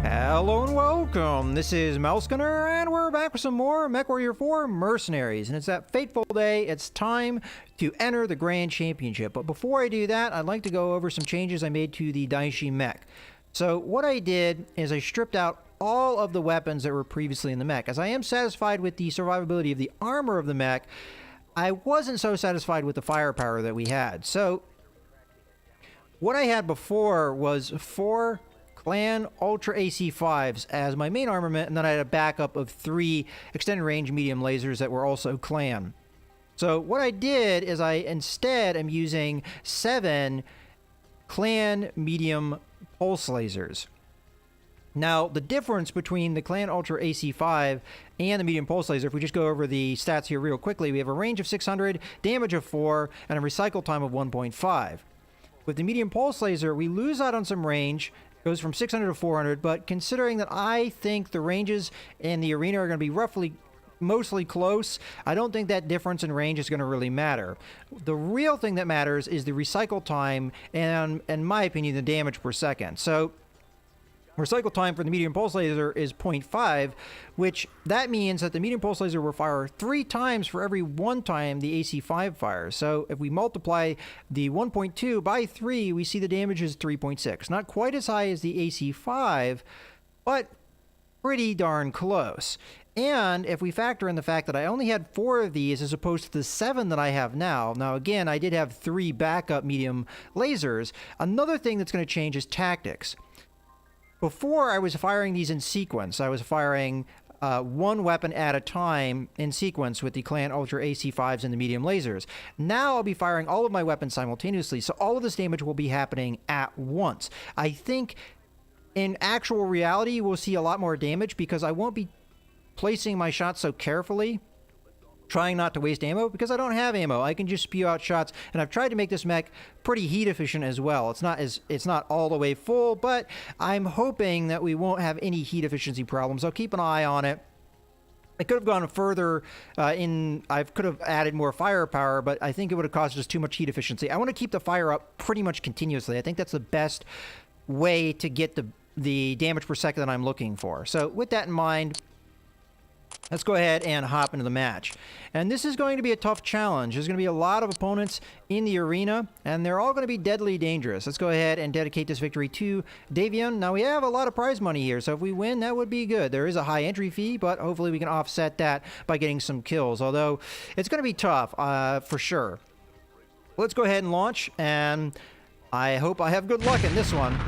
Hello and welcome. This is Mousegunner, and we're back with some more MechWarrior 4 Mercenaries. And it's that fateful day. It's time to enter the Grand Championship. But before I do that, I'd like to go over some changes I made to the Daishi mech. So what I did is I stripped out all of the weapons that were previously in the mech. As I am satisfied with the survivability of the armor of the mech, I wasn't so satisfied with the firepower that we had. So what I had before was 4 Clan Ultra AC5s as my main armament, and then I had a backup of 3 extended range medium lasers that were also Clan. So what I did is I instead am using 7 Clan medium pulse lasers. Now, the difference between the Clan Ultra AC5 and the medium pulse laser, if we just go over the stats here real quickly, we have a range of 600, damage of 4, and a recycle time of 1.5. With the medium pulse laser, we lose out on some range. Goes from 600 to 400, but considering that I think the ranges in the arena are going to be mostly close, I don't think that difference in range is going to really matter. The real thing that matters is the recycle time and, in my opinion, the damage per second. So recycle time for the medium pulse laser is 0.5, which that means that the medium pulse laser will fire 3 times for every 1 time the AC5 fires. So if we multiply the 1.2 by 3, we see the damage is 3.6. Not quite as high as the AC5, but pretty darn close. And if we factor in the fact that I only had 4 of these as opposed to the 7 that I have now. Now again, I did have 3 backup medium lasers. Another thing that's going to change is tactics. Before, I was firing these in sequence. I was firing 1 weapon at a time in sequence with the Clan Ultra AC5s and the medium lasers. Now I'll be firing all of my weapons simultaneously, so all of this damage will be happening at once. I think in actual reality, we'll see a lot more damage because I won't be placing my shots so carefully, trying not to waste ammo, because I don't have ammo. I can just spew out shots, and I've tried to make this mech pretty heat efficient as well. It's not all the way full, but I'm hoping that we won't have any heat efficiency problems. I'll keep an eye on it. I could have gone further I could have added more firepower, but I think it would have caused us too much heat efficiency. I want to keep the fire up pretty much continuously. I think that's the best way to get the damage per second that I'm looking for. So with that in mind, let's go ahead and hop into the match. And this is going to be a tough challenge. There's going to be a lot of opponents in the arena, and they're all going to be deadly dangerous. Let's go ahead and dedicate this victory to Davion. Now, we have a lot of prize money here, so if we win, that would be good. There is a high entry fee, but hopefully we can offset that by getting some kills, although it's going to be tough for sure. Let's go ahead and launch, and I hope I have good luck in this one.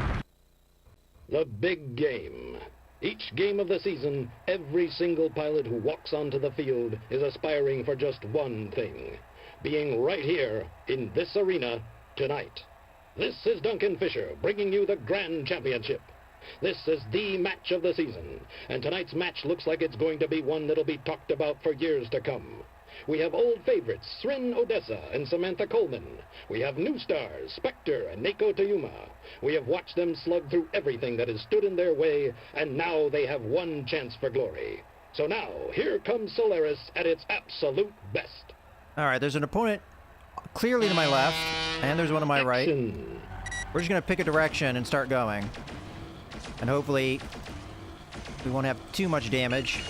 The big game. Each game of the season, every single pilot who walks onto the field is aspiring for just one thing: being right here in this arena tonight. This is Duncan Fisher bringing you the Grand Championship. This is the match of the season, and tonight's match looks like it's going to be one that'll be talked about for years to come. We have old favorites, Srin Odessa and Samantha Coleman. We have new stars, Spectre and Neko Toyuma. We have watched them slug through everything that has stood in their way, and now they have one chance for glory. So now, here comes Solaris at its absolute best. All right, there's an opponent clearly to my left, and there's one to my right. We're just going to pick a direction and start going. And hopefully, we won't have too much damage.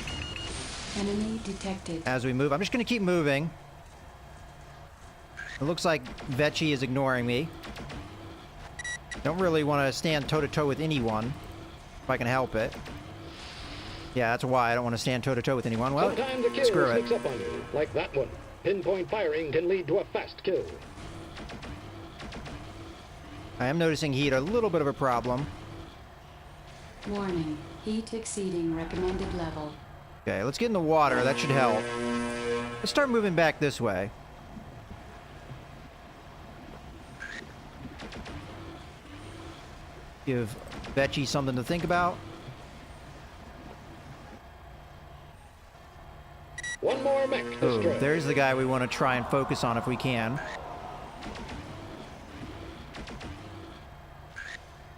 Enemy detected. As we move, I'm just going to keep moving. It looks like Vecchi is ignoring me. Don't really want to stand toe-to-toe with anyone, if I can help it. Yeah, that's why I don't want to stand toe-to-toe with anyone. Well, sometimes a kill screw it. sneaks up on you, like that one. Pinpoint firing can lead to a fast kill. I am noticing heat a little bit of a problem. Warning, heat exceeding recommended level. Okay, let's get in the water. That should help. Let's start moving back this way. Give Vecchi something to think about. One more mech destroyed. There's the guy we want to try and focus on if we can.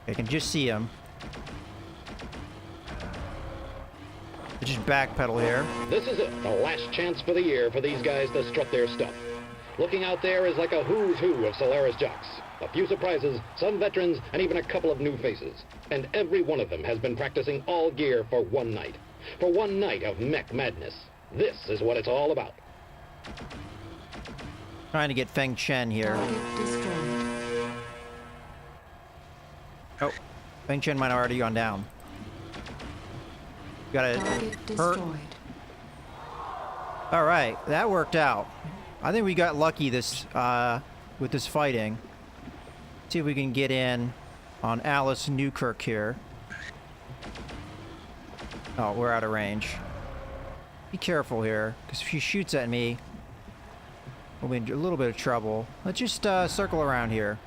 I can just see him. Just backpedal here. This is it, the last chance for the year for these guys to strut their stuff. Looking out there is like a who's who of Solaris jocks. A few surprises, some veterans, and even a couple of new faces. And every one of them has been practicing all gear for one night. For one night of mech madness. This is what it's all about. Trying to get Feng Chen here. Target destroyed. Oh, Feng Chen might have already gone down. Got it Target hurt. destroyed. All right, that worked out. I think we got lucky this with this fighting. See if we can get in on Alice Newkirk here. Oh, we're out of range. Be careful here, because if she shoots at me, we'll be in a little bit of trouble. Let's just circle around here.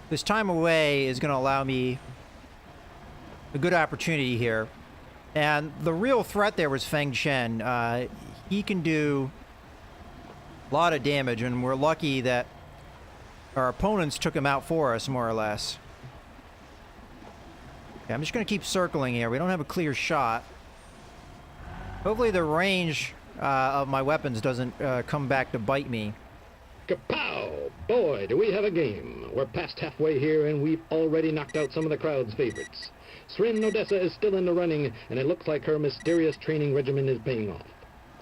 This time away is going to allow me a good opportunity here. And the real threat there was Feng Chen. He can do a lot of damage, and we're lucky that our opponents took him out for us, more or less. Okay, I'm just going to keep circling here. We don't have a clear shot. Hopefully the range of my weapons doesn't come back to bite me. Kapow! Boy, do we have a game. We're past halfway here, and we've already knocked out some of the crowd's favorites. Srin Odessa is still in the running, and it looks like her mysterious training regimen is paying off.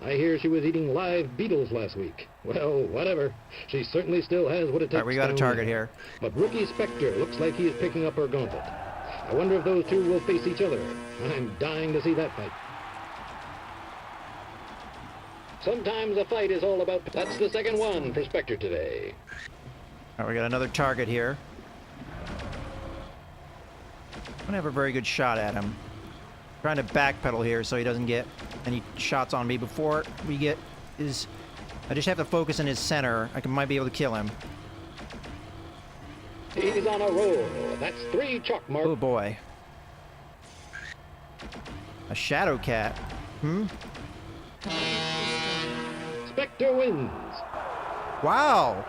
I hear she was eating live beetles last week. Well, whatever. She certainly still has what it takes. All right, we got a target here. But rookie Spectre looks like he is picking up her gauntlet. I wonder if those two will face each other. I'm dying to see that fight. Sometimes a fight is all about... That's the second one for Spectre today. All right, we got another target here. I don't have a very good shot at him. Trying to backpedal here so he doesn't get any shots on me before we get his... I just have to focus in his center. Might be able to kill him. He's on a roll. That's 3 chalk marks. Oh boy. A shadow cat. Hmm? Spectre wins. Wow!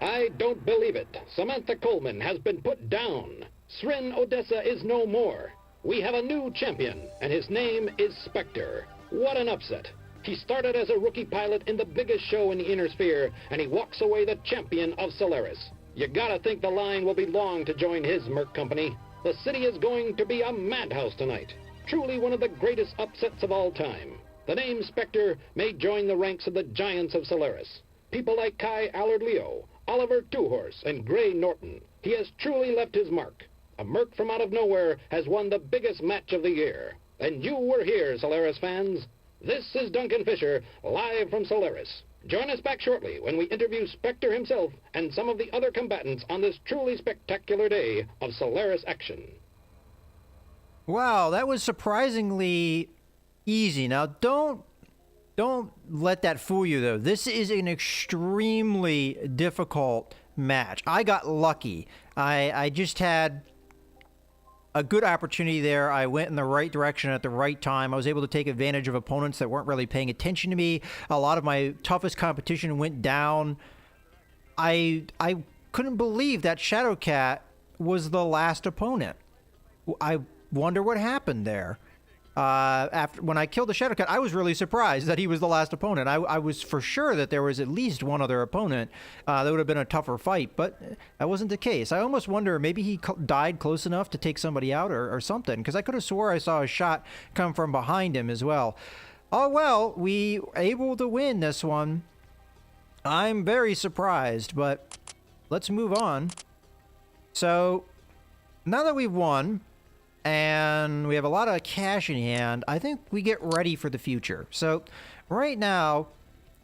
I don't believe it. Samantha Coleman has been put down. Srin Odessa is no more. We have a new champion, and his name is Spectre. What an upset. He started as a rookie pilot in the biggest show in the Inner Sphere, and he walks away the champion of Solaris. You gotta think the line will be long to join his Merc company. The city is going to be a madhouse tonight. Truly one of the greatest upsets of all time. The name Spectre may join the ranks of the giants of Solaris. People like Kai Allard-Leo, Oliver Two-Horse, and Gray Norton. He has truly left his mark. A Merc from out of nowhere has won the biggest match of the year. And you were here, Solaris fans. This is Duncan Fisher, live from Solaris. Join us back shortly when we interview Spectre himself and some of the other combatants on this truly spectacular day of Solaris action. Wow, that was surprisingly easy. Now, don't let that fool you, though. This is an extremely difficult match. I got lucky. I just had a good opportunity there. I went in the right direction at the right time. I was able to take advantage of opponents that weren't really paying attention to me. A lot of my toughest competition went down. I couldn't believe that Shadow Cat was the last opponent. I wonder what happened there. When I killed the Shadow Cat, I was really surprised that he was the last opponent. I was for sure that there was at least one other opponent that would have been a tougher fight, but that wasn't the case. I almost wonder maybe he died close enough to take somebody out or something, because I could have swore I saw a shot come from behind him as well. Oh well, we were able to win this one. I'm very surprised, but let's move on. So now that we've won, and we have a lot of cash in hand, I think we get ready for the future. So right now,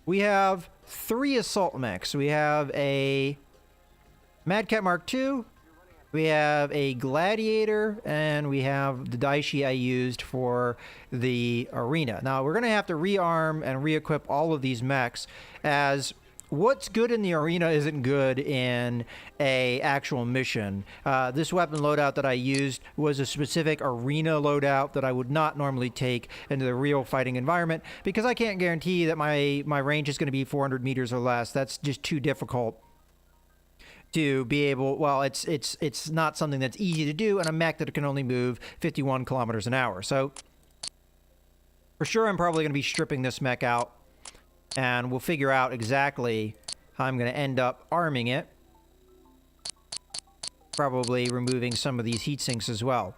we have 3 assault mechs. We have a Mad Cat Mark II, we have a Gladiator, and we have the Daishi I used for the arena. Now, we're going to have to rearm and re-equip all of these mechs, as what's good in the arena isn't good in a actual mission. This weapon loadout that I used was a specific arena loadout that I would not normally take into the real fighting environment, because I can't guarantee that my range is going to be 400 meters or less. That's just too difficult to be able. Well, it's not something that's easy to do in a mech that can only move 51 kilometers an hour. So for sure, I'm probably going to be stripping this mech out, and we'll figure out exactly how I'm going to end up arming it. Probably removing some of these heat sinks as well.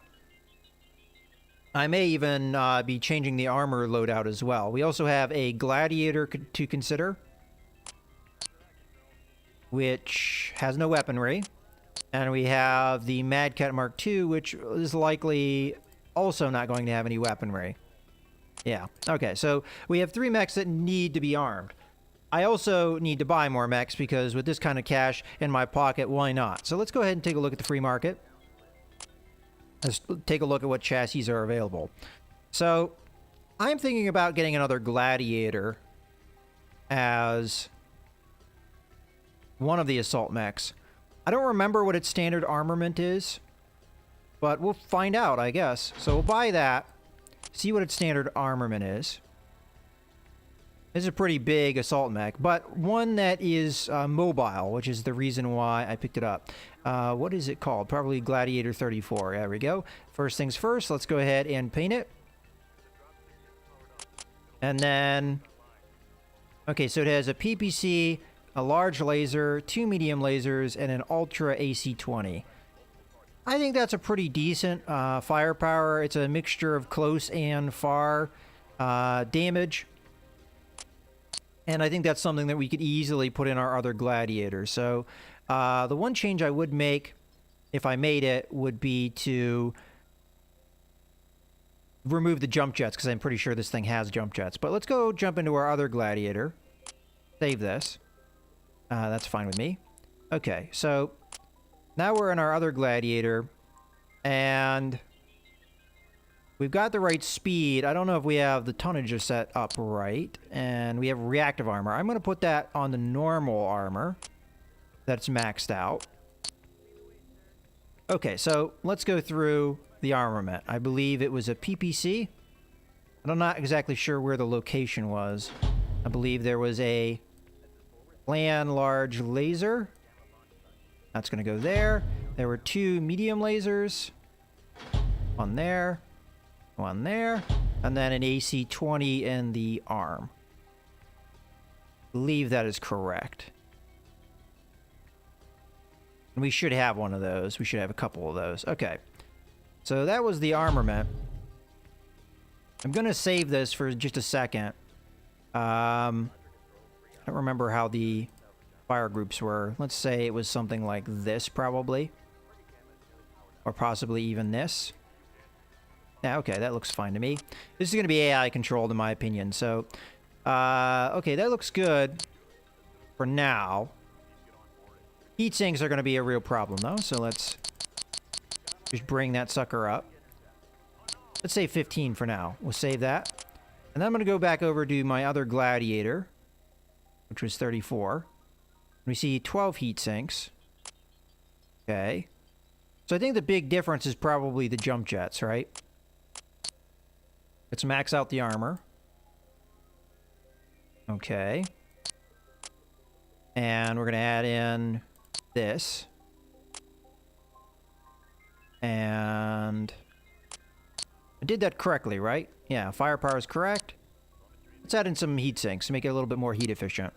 I may even be changing the armor loadout as well. We also have a gladiator to consider, which has no weaponry. And we have the Mad Cat Mark II, which is likely also not going to have any weaponry. Yeah, okay, so we have 3 mechs that need to be armed. I also need to buy more mechs because with this kind of cash in my pocket, why not? So let's go ahead and take a look at the free market. Let's take a look at what chassis are available. So I'm thinking about getting another gladiator as one of the assault mechs. I don't remember what its standard armament is, but we'll find out, I guess. So we'll buy that, see what its standard armament is. This is a pretty big assault mech, but one that is mobile, which is the reason why I picked it up. What is it called? Probably Gladiator 34. There we go. First things first, let's go ahead and paint it. And then, okay, so it has a PPC, a large laser, 2 medium lasers, and an ultra AC-20. I think that's a pretty decent firepower. It's a mixture of close and far damage. And I think that's something that we could easily put in our other gladiators. So the one change I would make, if I made it, would be to remove the jump jets, because I'm pretty sure this thing has jump jets. But let's go jump into our other gladiator. Save this. That's fine with me. Okay, so now we're in our other gladiator, and we've got the right speed. I don't know if we have the tonnage set up right, and we have reactive armor. I'm going to put that on the normal armor that's maxed out. Okay, so let's go through the armament. I believe it was a PPC. And I'm not exactly sure where the location was. I believe there was a land large laser. That's going to go there. There were 2 medium lasers. One there. One there. And then an AC-20 in the arm. I believe that is correct. And we should have one of those. We should have a couple of those. Okay. So that was the armament. I'm going to save this for just a second. I don't remember how the fire groups were. Let's say it was something like this, probably. Or possibly even this. Yeah, okay, that looks fine to me. This is going to be AI controlled, in my opinion. So, okay, that looks good for now. Heat sinks are going to be a real problem, though. So let's just bring that sucker up. Let's say 15 for now. We'll save that. And then I'm going to go back over to my other gladiator, which was 34. We see 12 heat sinks. Okay. So I think the big difference is probably the jump jets, right? Let's max out the armor. Okay. And we're going to add in this. And I did that correctly, right? Yeah, firepower is correct. Let's add in some heat sinks to make it a little bit more heat efficient.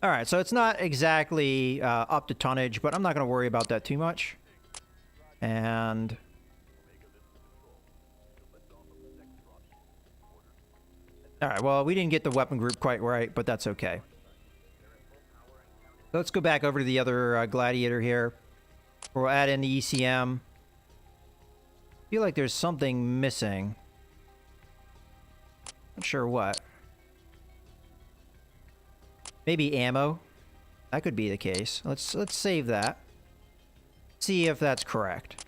Alright, so it's not exactly up to tonnage, but I'm not going to worry about that too much. And alright, well, we didn't get the weapon group quite right, but that's okay. So let's go back over to the other gladiator here. We'll add in the ECM. I feel like there's something missing. Not sure what. Maybe ammo. That could be the case. Let's save that. See if that's correct.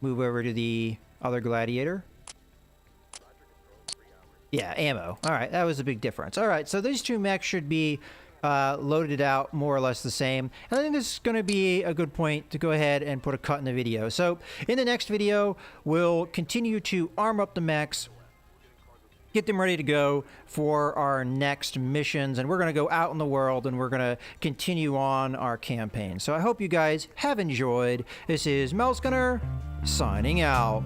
Move over to the other gladiator. Yeah, ammo. Alright, that was a big difference. Alright, so these 2 mechs should be loaded out more or less the same. And I think this is going to be a good point to go ahead and put a cut in the video. So in the next video, we'll continue to arm up the mechs, get them ready to go for our next missions, and we're going to go out in the world and we're going to continue on our campaign. So I hope you guys have enjoyed. This is MechWarrior signing out.